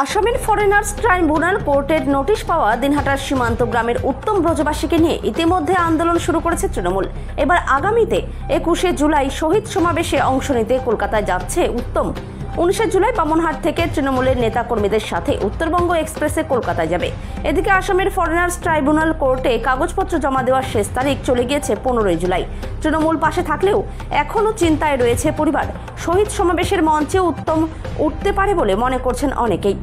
আসামের foreigners tribunal কোর্টের notice পাওয়া দিনহাটার সীমান্ত গ্রামের উত্তম ব্রজবাসীকে নিয়ে ইতিমধ্যে আন্দোলন শুরু করেছে তৃণমূল। এবার আগামীতে 21শে জুলাই শহীদ সমাবেশে অংশ নিতে কলকাতায় যাচ্ছে উত্তম। 19শে জুলাই বামনহাট থেকে তৃণমূলের নেতাকর্মীদের সাথে উত্তরবঙ্গ এক্সপ্রেসে কলকাতায় যাবে। এদিকে আসামের ফরেনার্স ট্রাইব্যুনাল কোর্টে কাগজপত্র জমা দেওয়ার শেষ তারিখ চলে গিয়েছে 15ই জুলাই। তৃণমূল পাশে থাকলেও এখনও চিন্তায় রয়েছে পরিবার। শহীদ সমাবেশের মঞ্চে উত্তম উঠতে পারে বলে মনে করছেন অনেকেই।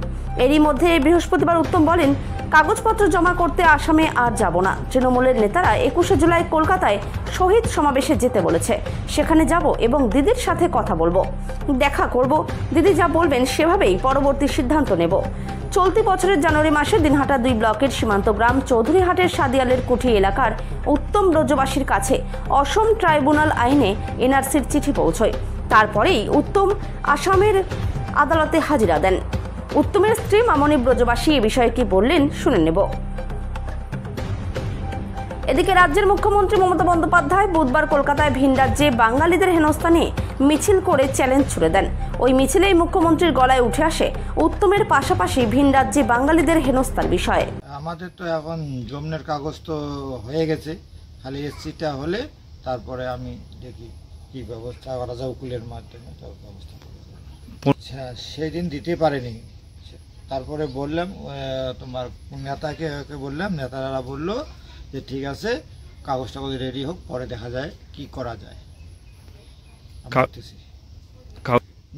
এরই মধ্যে বৃহস্পতিবার উত্তম বলেন, কাগজপত্র জমা করতে আসামে আর যাব না। তৃণমূলের নেতারা 21শে জুলাই কলকাতায় শহীদ সমাবেশে যেতে বলেছে, সেখানে যাব এবং দিদির সাথে কথা বলবো, দেখা করব। দিদি যা বলবেন সেভাবেই পরবর্তী সিদ্ধান্ত নেব। চলতি বছরের জানুয়ারি মাসে দিনহাটা 2 ব্লকের সীমান্ত গ্রাম চৌধুরীহাটের সাদিয়ালের কুঠি এলাকার উত্তম ব্রজবাসীর কাছে অসম ট্রাইব্যুনাল আইনে এনআরসির চিঠি পৌঁছয়। তারপরেই উত্তম আসামের আদালতে হাজিরা দেন। উত্তমের স্ত্রী মামনি ব্রজবাসী এ বিষয়ে কি বললেন শুনে নেব। এদিকে রাজ্যের মুখ্যমন্ত্রী মমতা বন্দ্যোপাধ্যায় বুধবার কলকাতায় ভিন রাজ্যে বাঙালিদের হেনস্থা নিয়ে মিছিল করে চ্যালেঞ্জ ছুড়ে দেন। ওই মিছিলেই মুখ্যমন্ত্রীর গলায় উঠে আসে উত্তমের পাশাপাশি ভিন রাজ্যে বাঙালিদের হেনস্থার বিষয়ে। আমাদের তো এখন জমির কাগজ তো হয়ে গেছে, খালি এসসিটা হলে তারপরে আমি দেখি কি ব্যবস্থা করা যায়, উকিলের মাধ্যমে তার ব্যবস্থা করা যায়। আচ্ছা, সেদিন দিতে পারেনি। তারপরে বললাম তোমার নেতাকে বললাম, নেতারা বললো যে ঠিক আছে, কাগজ টাগজ রেডি হোক, পরে দেখা যায় কি করা যায়।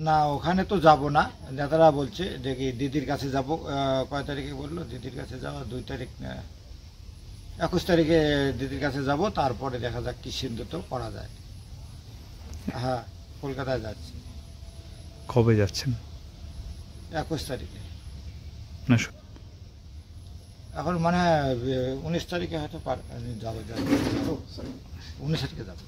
না, ওখানে তো যাব না, নেতারা বলছে দেখি দিদির কাছে যাব। কয় তারিখে বললো দিদির কাছে যাওয়া? 2 তারিখ না 21 তারিখে দিদির কাছে যাব, তারপরে দেখা যাক কি সিদ্ধান্ত করা যায়। হ্যাঁ, কলকাতায় যাচ্ছি। কবে যাচ্ছেন? 21 তারিখে। না, এখন মানে 19 তারিখে হয়তো যাবো, 19 তারিখে যাবো।